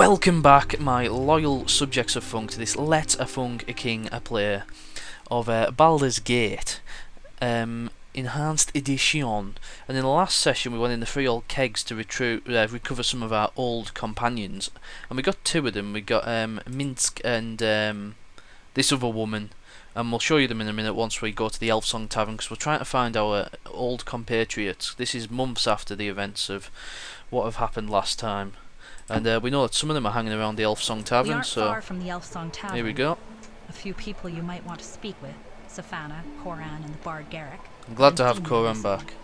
Welcome back, my loyal subjects of Funk, to this Let a Funk a King a Play of Baldur's Gate Enhanced Edition. And in the last session we went in the three old kegs to recover some of our old companions, and we got two of them. We got Minsk and this other woman, and we'll show you them in a minute once we go to the Elf Song Tavern, because we're trying to find our old compatriots. This is months after the events of what have happened last time. And we know that some of them are hanging around the Elf Song Tavern, we aren't so far from the Elf Song Tavern. Here we go. A few people you might want to speak with: Safana, Koran, and the Bard Garrick. I'm glad to have Koran back.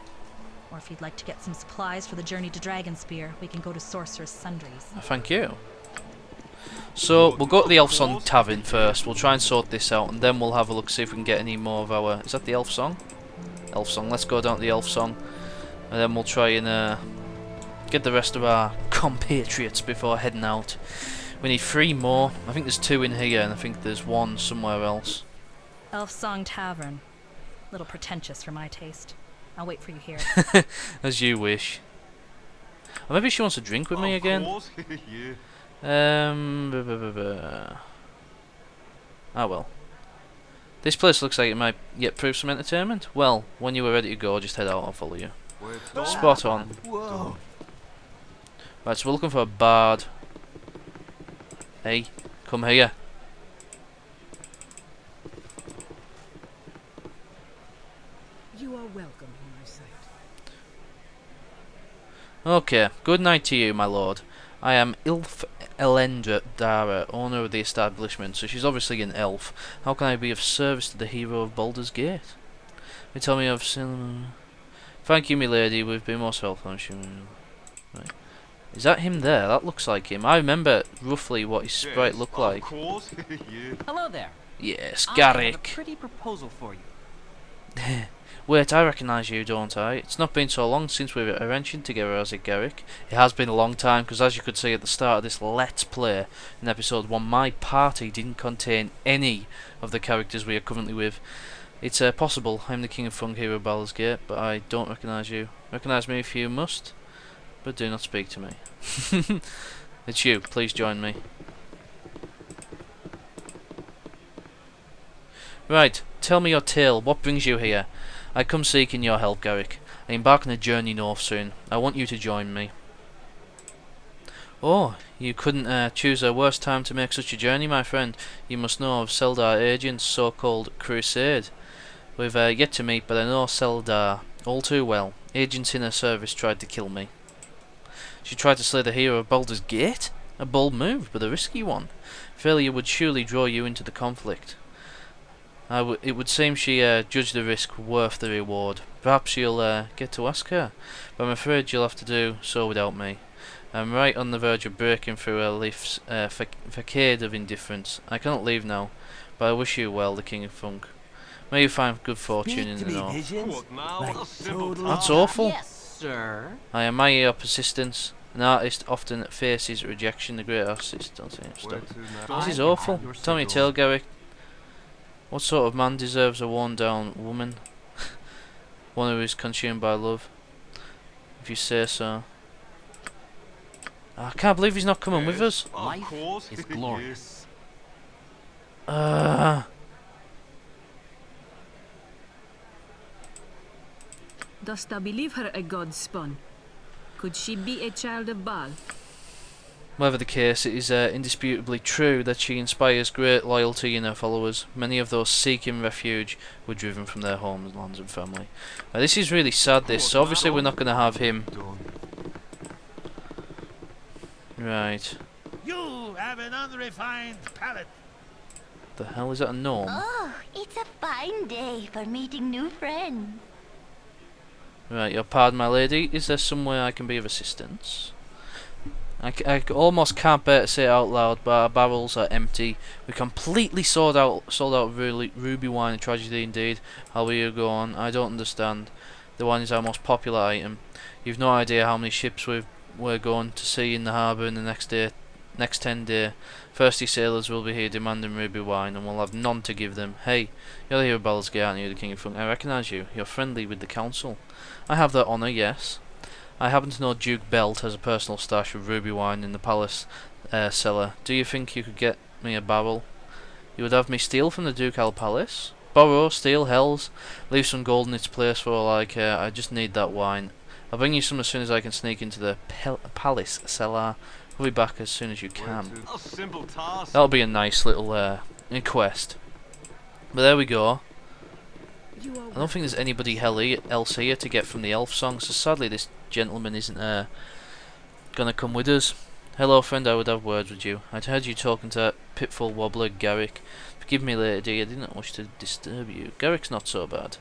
Or if you'd like to get some supplies for the journey to Dragonspear, we can go to Sorcerer's Sundries. Thank you. So we'll go to the Elf Song Tavern first. We'll try and sort this out, and then we'll have a look, see if we can get any more of our... Is that the Elf Song? Elf Song. Let's go down to the Elf Song, and then we'll try and get the rest of our compatriots before heading out. We need 3 more. I think there's 2 in here, and I think there's 1 somewhere else. Elf Song Tavern. Little pretentious for my taste. I'll wait for you here. As you wish. Or maybe she wants a drink with me again. Ah well. This place looks like it might yet prove some entertainment. Well, when you are ready to go, just head out, I'll follow you. Spot on. Whoa. Right, so we're looking for a bard. Hey, come here. You are welcome in my sight. Okay, good night to you, my lord. I am Ilf Elendra Dara, owner of the establishment, so she's obviously an elf. How can I be of service to the hero of Baldur's Gate? They tell me I've seen... Thank you, my lady, we've been most helpful. Right. Is that him there? That looks like him. I remember roughly what his sprite looked like. Of course. Hello there. Yes, I have a Garrick. pretty proposal for you. Wait, I recognise you, don't I? It's not been so long since we were adventuring together, has it, Garrick? It has been a long time, because as you could see at the start of this Let's Play, in episode 1, my party didn't contain any of the characters we are currently with. It's possible I'm the King of Funk here at Baldur's Gate, but I don't recognise you. Recognise me if you must, but do not speak to me. It's you, please join me. Right, tell me your tale. What brings you here? I come seeking your help, Garrick. I embark on a journey north soon. I want you to join me. Oh, you couldn't choose a worse time to make such a journey, my friend. You must know of Seldar Agent's so-called crusade. We've yet to meet, but I know Seldar all too well. Agents in her service tried to kill me. She tried to slay the hero of Baldur's Gate? A bold move, but a risky one. Failure would surely draw you into the conflict. It would seem she judged the risk worth the reward. Perhaps you'll get to ask her, but I'm afraid you'll have to do so without me. I'm right on the verge of breaking through her leaf's facade of indifference. I cannot leave now, but I wish you well, the King of Funk. May you find good fortune in the north. What now? That's awful. Yes, sir. I admire your persistence. An artist often faces rejection. The great artist, don't say stop. This is awful. Tell me a tale, Garrick. What sort of man deserves a worn-down woman? One who is consumed by love. If you say so. I can't believe he's not coming with us. Life is glorious. Dost thou believe her a god's spawn? Could she be a child of Baal? Whatever the case, it is indisputably true that she inspires great loyalty in her followers. Many of those seeking refuge were driven from their homelands and family. This is really sad, this, so obviously we're not going to have him. Right. You have an unrefined palate. The hell is that, a gnome? Oh, it's a fine day for meeting new friends. Right, your pardon, my lady. Is there some way I can be of assistance? I almost can't bear to say it out loud, but our barrels are empty. We completely sold out ruby wine, a tragedy indeed. How will you go on? I don't understand. The wine is our most popular item. You've no idea how many ships we're going to see in the harbour in the next 10 days. Thirsty sailors will be here demanding ruby wine, and we'll have none to give them. Hey, you're the hero of Baldur's Gate, aren't you, the King of Funk? I recognise you. You're friendly with the council. I have that honour, yes. I happen to know Duke Belt has a personal stash of ruby wine in the palace cellar. Do you think you could get me a barrel? You would have me steal from the ducal palace? Borrow, steal, hells. Leave some gold in its place for all I care. I just need that wine. I'll bring you some as soon as I can sneak into the palace cellar. I'll be back as soon as you can. A simple task. That'll be a nice little quest. But there we go. You are I don't think there's anybody else here to get from the elf song, so sadly this gentleman isn't gonna come with us. Hello friend, I would have words with you. I'd heard you talking to that pitfall wobbler Garrick. Forgive me later dear, I did not wish to disturb you. Garrick's not so bad.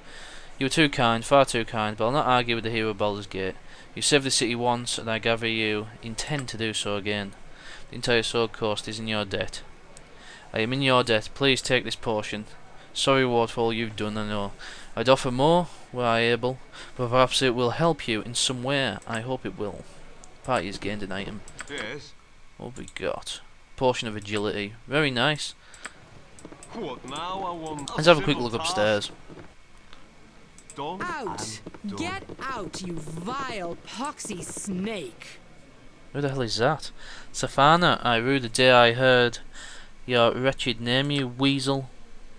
You were too kind, far too kind, but I'll not argue with the hero of Baldur's Gate. You saved the city once, and I gather you intend to do so again. The entire sword coast is in your debt. I am in your debt, please take this portion. Sorry reward for all you've done, I know. I'd offer more, were I able, but perhaps it will help you in some way. I hope it will. Party has gained an item. Yes. What have we got? Portion of agility. Very nice. What now? I want. Let's have a quick look upstairs. Done. out! Done. Get out, you vile, poxy snake! Who the hell is that? Safana, I rue the day I heard your wretched name, you weasel.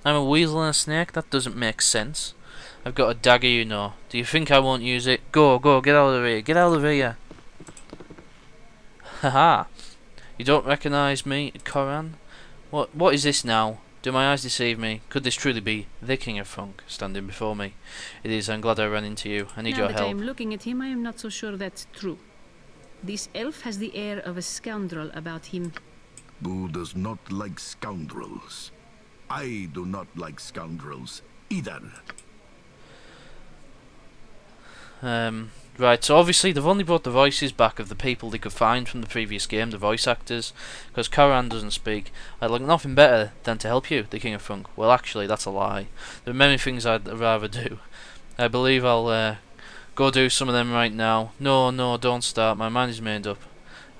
I'm a weasel and a snake? That doesn't make sense. I've got a dagger, you know. Do you think I won't use it? Go, go, get out of here, get out of here. Haha. You don't recognise me, Koran? What is this now? Do my eyes deceive me? Could this truly be the King of Funk standing before me? It is, I'm glad I ran into you. I need Now your that I help. am looking at him, I am not so sure that's true. This elf has the air of a scoundrel about him. Who does not like scoundrels? I do not like scoundrels either. Right, so obviously they've only brought the voices back of the people they could find from the previous game, the voice actors, because Karan doesn't speak. I'd like nothing better than to help you, the King of Funk. Well, actually, that's a lie. There are many things I'd rather do. I believe I'll go do some of them right now. No, no, don't start. My mind is made up.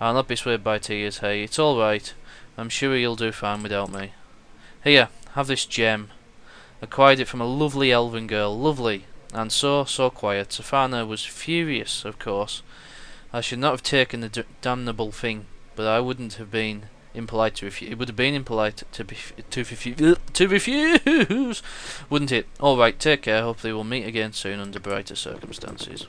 I'll not be swayed by tears. Hey, it's all right. I'm sure you'll do fine without me. Here, have this gem. Acquired it from a lovely elven girl. Lovely. And so quiet. Safana was furious, of course. I should not have taken the damnable thing, but I wouldn't have been impolite to refuse. It would have been impolite to refuse, wouldn't it? All right, take care. Hopefully, we'll meet again soon under brighter circumstances.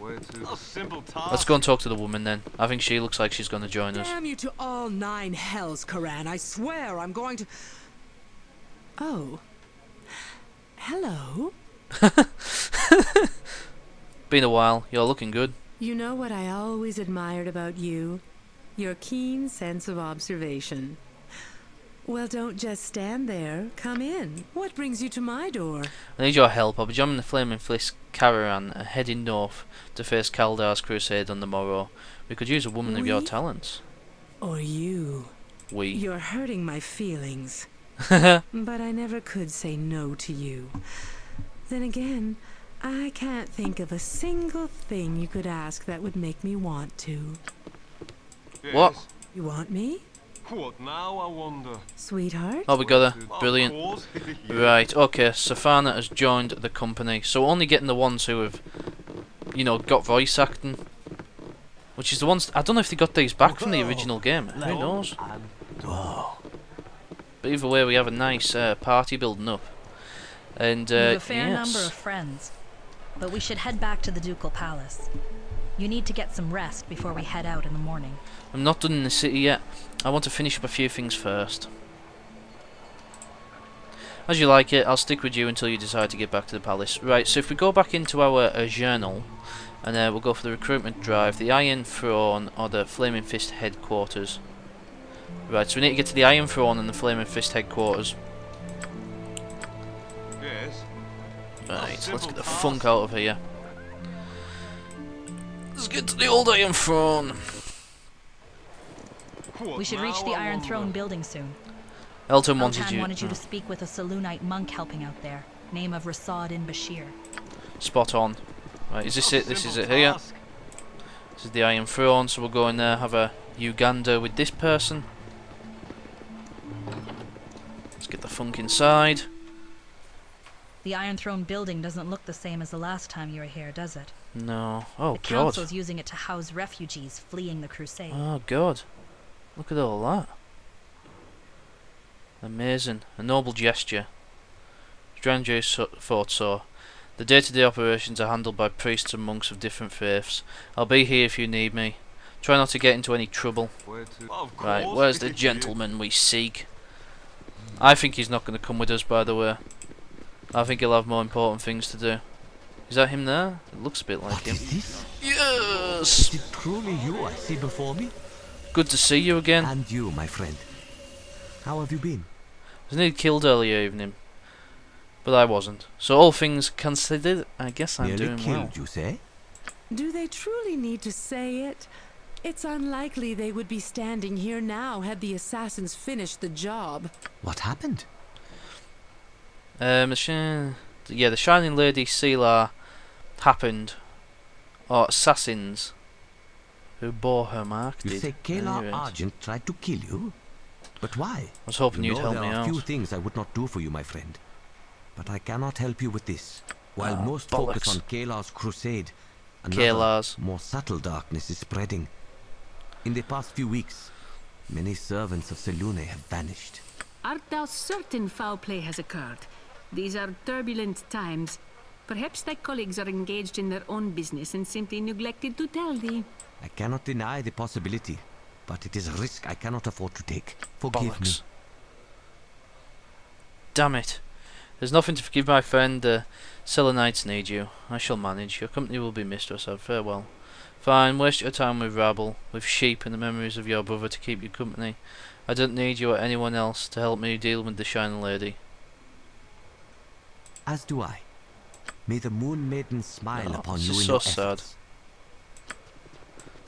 A simple task. Let's go and talk to the woman then. I think she looks like she's going to join us. Damn you to all 9 hells, Karan. I swear I'm going to... Oh. Hello. Been a while. You're looking good. You know what I always admired about you? Your keen sense of observation. Well, don't just stand there. Come in. What brings you to my door? I need your help. I'll be joining the Flaming Fist caravan and heading north to face Kaldar's crusade on the morrow. We could use a woman of your talents. Or you. We. You're hurting my feelings. But I never could say no to you. Then again, I can't think of a single thing you could ask that would make me want to. Yes. What? You want me? What now? I wonder. Sweetheart? Oh, we got her. Of Brilliant. course. Right, okay, Safana has joined the company. So we're only getting the ones who have, you know, got voice acting. Which is the ones... I don't know if they got these back from the original game. Who knows? But either way, we have a nice party building up. And, We have a fair yes. number of friends, but we should head back to the Ducal Palace. You need to get some rest before we head out in the morning. I'm not done in the city yet. I want to finish up a few things first. As you like it, I'll stick with you until you decide to get back to the palace. Right, so if we go back into our journal, and we'll go for the recruitment drive, the Iron Throne, or the Flaming Fist headquarters. Right, so we need to get to the Iron Throne and the Flaming Fist headquarters. Yes. Right, let's get the funk out of here. Let's get to the old Iron Throne. What We should now, reach the I Iron wonder. Throne building soon. Elton Eltan wanted you to speak with a Salunite monk helping out there, name of Rasad-in Bashir. spot on. Right, is this A it? This is simple it here. task. This is the Iron Throne, so we'll go in there, have a Uganda with this person. Let's get the funk inside. The Iron Throne building doesn't look the same as the last time you were here, does it? No. Oh, The God. council's using it to house refugees fleeing the crusade. Oh, God. Look at all that. Amazing. A noble gesture. Strange thought so. The day-to-day operations are handled by priests and monks of different faiths. I'll be here if you need me. Try not to get into any trouble. Right, where's the gentleman we seek? I think he's not going to come with us, by the way. I think he'll have more important things to do. Is that him there? It looks a bit like him. This? Yes! Is it truly you I see before me? Good to see you again. And you, my friend. How have you been? I was nearly killed earlier evening, but I wasn't. So all things considered, I guess I'm Nearly doing killed, well. you say? Do they truly need to say it? It's unlikely they would be standing here now had the assassins finished the job. What happened? Yeah, the Shining Lady Sealar happened, or assassins who bore her mark You did. say Kayla Anyway, Argent tried to kill you? But why? I was hoping You you'd know help me there are out. few things I would not do for you, my friend. But I cannot help you with this. While Oh, most bollocks. focus on Kayla's crusade, another, Kayla's. more subtle darkness is spreading. In the past few weeks, many servants of Selune have vanished. Art thou certain foul play has occurred? These are turbulent times. Perhaps thy colleagues are engaged in their own business and simply neglected to tell thee. I cannot deny the possibility, but it is a risk I cannot afford to take. Forgive me. Bollocks. Damn it. There's nothing to forgive, my friend. The Selenites need you. I shall manage. Your company will be missed, I said. Farewell. Fine, waste your time with rabble, with sheep and the memories of your brother to keep you company. I don't need you or anyone else to help me deal with the Shining Lady. As do I. May the Moon Maiden smile Oh, upon this you is in so your sad. efforts.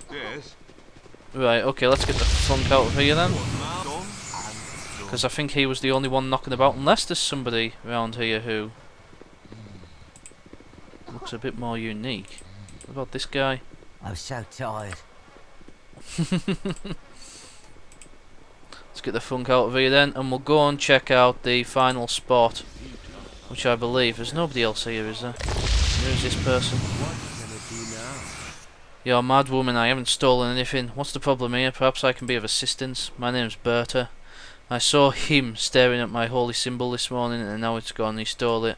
Yes. Right, okay, let's get the funk out of here then. Done. Because I think he was the only one knocking about, unless there's somebody around here who looks a bit more unique. What about this guy? I'm so tired. Let's get the funk out of here then, and we'll go and check out the final spot, which I believe there's nobody else here, is there? Who's this person? You're a mad woman, I haven't stolen anything. What's the problem here? Perhaps I can be of assistance. My name's Berta. I saw him staring at my holy symbol this morning, and now it's gone. He stole it.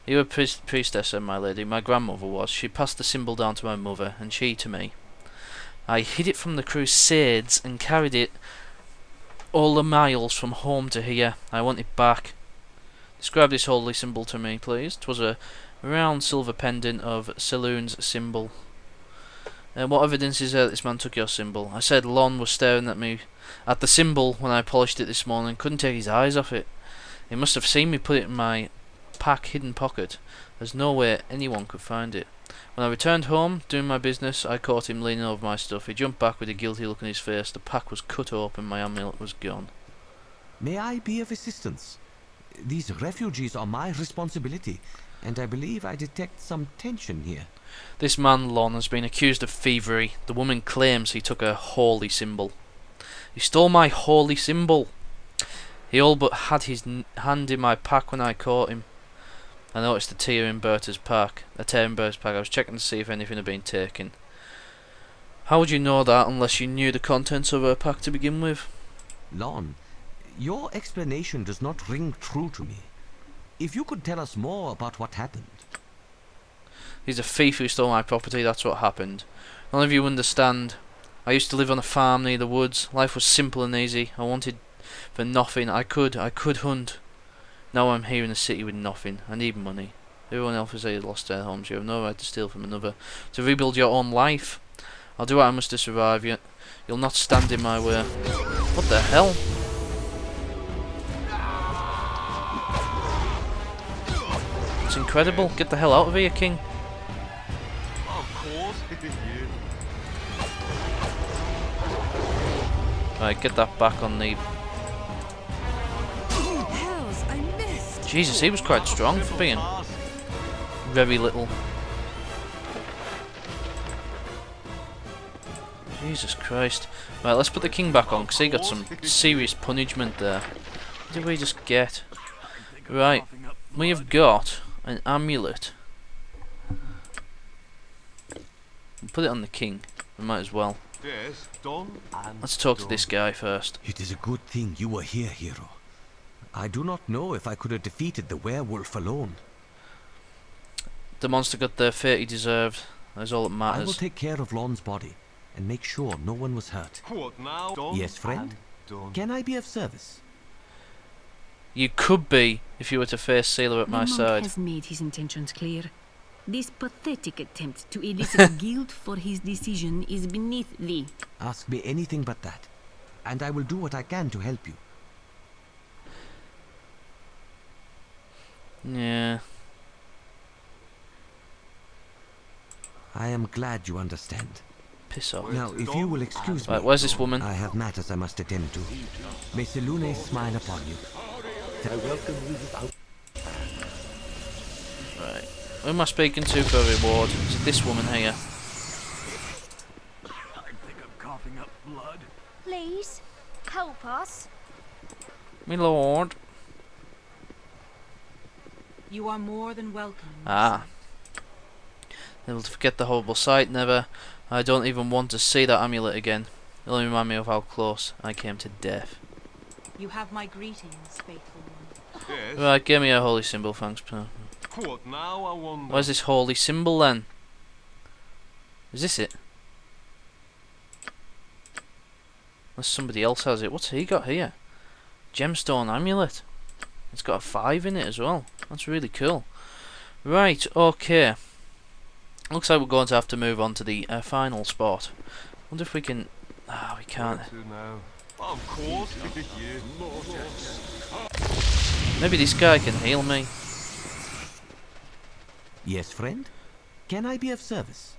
You're a priestess, my lady. My grandmother was. She passed the symbol down to my mother, and she to me. I hid it from the Crusades and carried it all the miles from home to here. I want it back. Describe this holy symbol to me, please. 'Twas a round silver pendant of Selune's symbol. What evidence is there that this man took your symbol? I said Lon was staring at me, at the symbol, when I polished it this morning. Couldn't take his eyes off it. He must have seen me put it in my hidden pocket. There's no way anyone could find it. When I returned home, doing my business, I caught him leaning over my stuff. He jumped back with a guilty look on his face. The pack was cut open, my amulet was gone. May I be of assistance? These refugees are my responsibility, and I believe I detect some tension here. This man, Lon, has been accused of thievery. The woman claims he took her holy symbol. He stole my holy symbol. He all but had his hand in my pack when I caught him. I noticed a tear in Berta's pack. I was checking to see if anything had been taken. How would you know that unless you knew the contents of her pack to begin with? Lon, your explanation does not ring true to me. If you could tell us more about what happened. He's a thief who stole my property, that's what happened. None of you understand. I used to live on a farm near the woods. Life was simple and easy. I wanted for nothing. I could hunt. Now I'm here in the city with nothing. I need money. Everyone else has lost their homes. You have no right to steal from another. To rebuild your own life. I'll do what I must to survive. You'll not stand in my way. What the hell? It's incredible. Get the hell out of here, King. Of course. Yeah. Right, get that back on the... Hells, I missed. Jesus, he was quite strong for being very little. Jesus Christ. Right, let's put the king back on, because he got some serious punishment there. What did we just get? Right, we have got an amulet. Put it on the king. We might as well. Yes, done and Let's talk to done. this guy first. It is a good thing you were here, hero. I do not know if I could have defeated the werewolf alone. The monster got the fate he deserved. That's all that I will matters. take care of Lon's body and make sure no one was hurt. What now? Done Yes, friend? and done. Can I be of service? You could be if you were to face Sealer at The my monk side. has made his intentions clear. This pathetic attempt to elicit guilt for his decision is beneath thee. Ask me anything but that, and I will do what I can to help you. Yeah. I am glad you understand. Piss off. Now, if you will excuse me, Right, where's this woman? I have matters I must attend to. May Selune smile upon you. I welcome you without. Right. Who am I speaking to for a reward? Is it this woman here? I think I'm coughing up blood. Please, help us. Me lord. You are more than welcome. Ah. Able to forget the horrible sight, never. I don't even want to see that amulet again. It'll remind me of how close I came to death. You have my greetings, faithful one. Yes. Right, give me a holy symbol, thanks. What now? I wonder. Where's this holy symbol then? Is this it? Unless somebody else has it. What's he got here? Gemstone amulet. It's got a 5 in it as well. That's really cool. Right, okay. Looks like we're going to have to move on to the final spot. Wonder if we can... Ah, we can't. Where to now? Of course. Maybe this guy can heal me. Yes, friend? Can I be of service?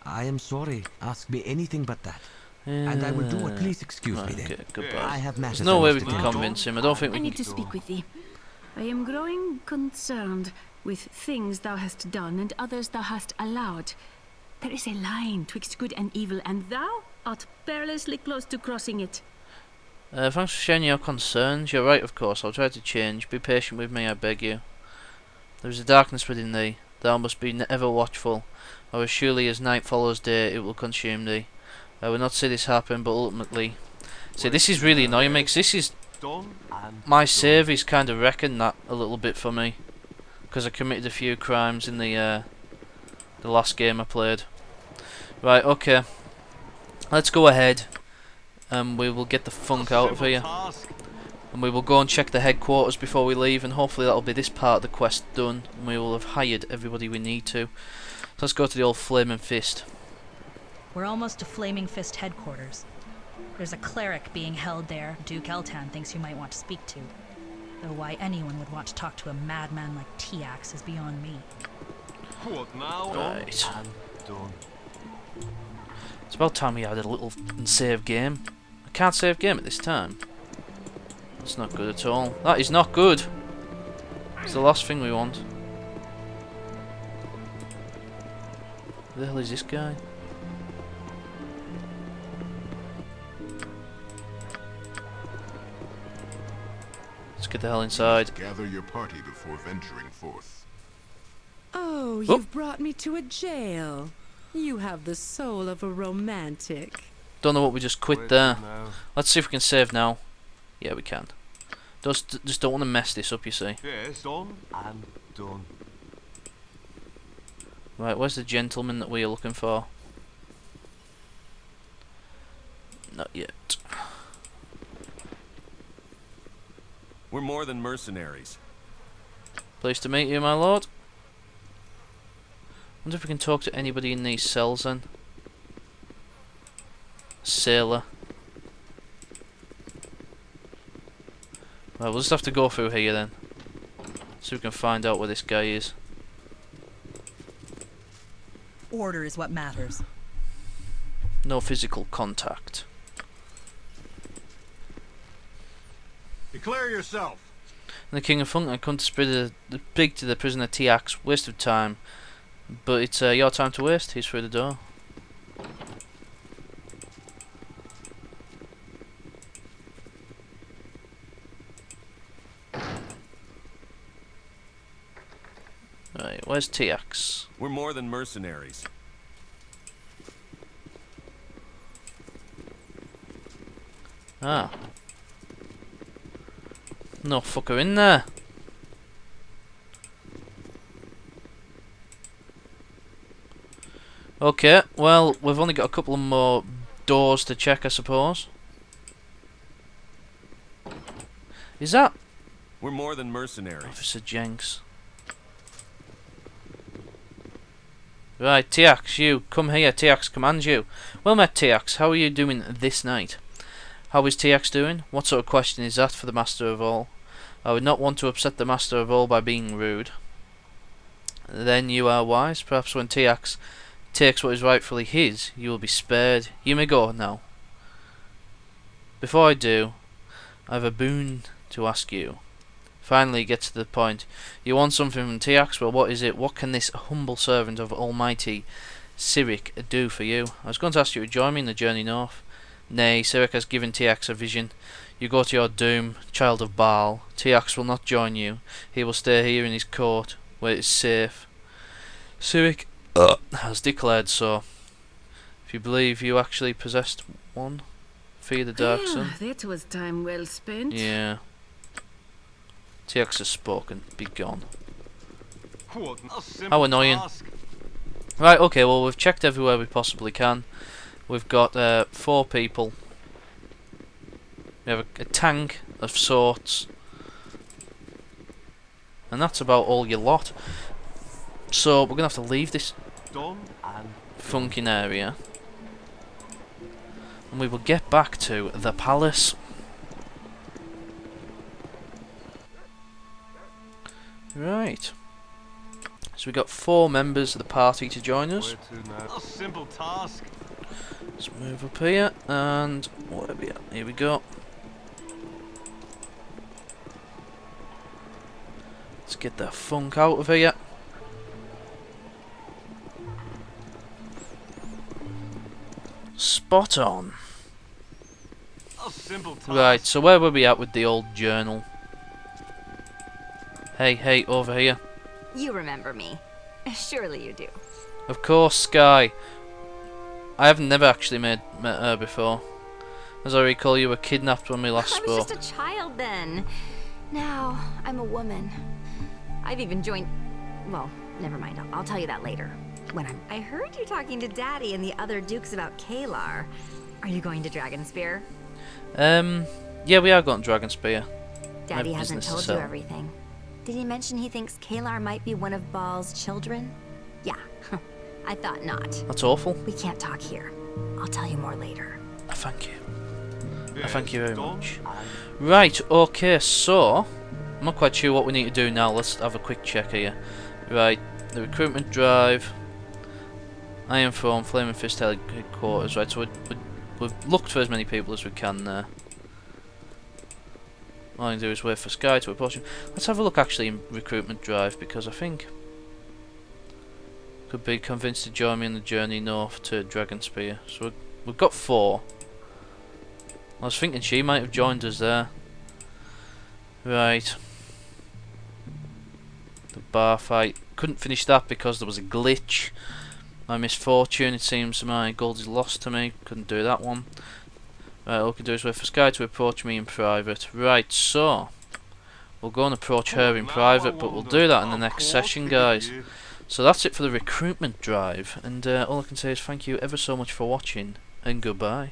I am sorry. Ask me anything but that. And I will do what. Please excuse me then. Okay, goodbye. I have matters. There's no I way must we can attend to. convince him. I don't think I we need can... to speak with thee. I am growing concerned with things thou hast done and others thou hast allowed. There is a line twixt good and evil, and thou art perilously close to crossing it. Thanks for sharing your concerns. You're right, of course. I'll try to change. Be patient with me, I beg you. There is a darkness within thee. Thou must be ever watchful, or as surely as night follows day, it will consume thee. I will not see this happen, but ultimately... See, this is really annoying me, 'cause this is... Done and My done. save is kind of wrecking that a little bit for me. Because I committed a few crimes in the last game I played. Right, okay. Let's go ahead. And we will get the funk out of here. Task. And we will go and check the headquarters before we leave, and hopefully that'll be this part of the quest done, and we will have hired everybody we need to. So let's go to the old Flaming Fist. We're almost to Flaming Fist headquarters. There's a cleric being held there Duke Eltan thinks you might want to speak to. Though why anyone would want to talk to a madman like Tiax is beyond me. What now? Right. Done and done. It's about time we had a little save game. I can't save game at this time. That's not good at all. That is not good. It's the last thing we want. Who the hell is this guy? Let's get the hell inside. Gather your party before venturing forth. Oh, you've brought me to a jail. You have the soul of a romantic. Don't know what we just quit Where there. to now? Let's see if we can save now. Yeah, we can. Just don't want to mess this up, you see. Yes, done and done. Right, where's the gentleman that we are looking for? Not yet. We're more than mercenaries. Pleased to meet you, my lord. Wonder if we can talk to anybody in these cells then. Sailor. Right, we'll just have to go through here then. So we can find out where this guy is. Order is what matters. No physical contact. Declare yourself. And the King of Funk, I come to speak to the prisoner Tiax. Waste of time. But it's your time to waste. He's through the door. Where's TX? We're more than mercenaries. Ah. No fucker in there. Okay, well, we've only got a couple of more doors to check, I suppose. Is that We're more than mercenaries. Officer Jenks? Right, TX, you, come here. TX commands you. Well met, TX. How are you doing this night? How is TX doing? What sort of question is that for the Master of All? I would not want to upset the Master of All by being rude. Then you are wise. Perhaps when TX takes what is rightfully his, you will be spared. You may go now. Before I do, I have a boon to ask you. Finally get to the point. You want something from TX? Well, what is it? What can this humble servant of Almighty Cyric do for you? I was going to ask you to join me in the journey north. Nay, Cyric has given TX a vision. You go to your doom, child of Baal. TX will not join you. He will stay here in his court, where it is safe. Cyric has declared so. If you believe you actually possessed one, fear the dark sun. That was time well spent. Yeah. TX has spoken. Be gone. How annoying. Right, okay, well, we've checked everywhere we possibly can. We've got 4 people. We have a tank of sorts. And that's about all your lot. So, we're going to have to leave this funking area. And we will get back to the palace. Right. So we got 4 members of the party to join us. A simple task. Let's move up here and where are we at? Here we go. Let's get the funk out of here. Spot on. A simple task. Right, so where were we at with the old journal? Hey, over here. You remember me. Surely you do. Of course, Sky. I have never actually met her before. As I recall, you were kidnapped when we last spoke. I was just a child then. Now, I'm a woman. I've even joined... Well, never mind. I'll tell you that later. I heard you talking to Daddy and the other dukes about Kalar. Are you going to Dragonspear? Yeah, we are going to Dragonspear. Daddy hasn't told you everything. Did he mention he thinks Kalar might be one of Baal's children? Yeah, I thought not. That's awful. We can't talk here. I'll tell you more later. Thank you. Thank you very much. Right, okay, so I'm not quite sure what we need to do now. Let's have a quick check here. Right, the recruitment drive. Iron Throne, Flaming Fist headquarters. Right, so we've looked for as many people as we can there. All I can do is wait for Sky to approach him. Let's have a look actually in recruitment drive, because I think could be convinced to join me in the journey north to Dragonspear. So we've got 4. I was thinking she might have joined us there. Right. The bar fight. Couldn't finish that because there was a glitch. My misfortune, it seems my gold is lost to me. Couldn't do that one. Right, all we can do is wait for Sky to approach me in private. Right, so we'll go and approach her in private, but we'll do that in the next session, guys. So that's it for the recruitment drive, and all I can say is thank you ever so much for watching, and goodbye.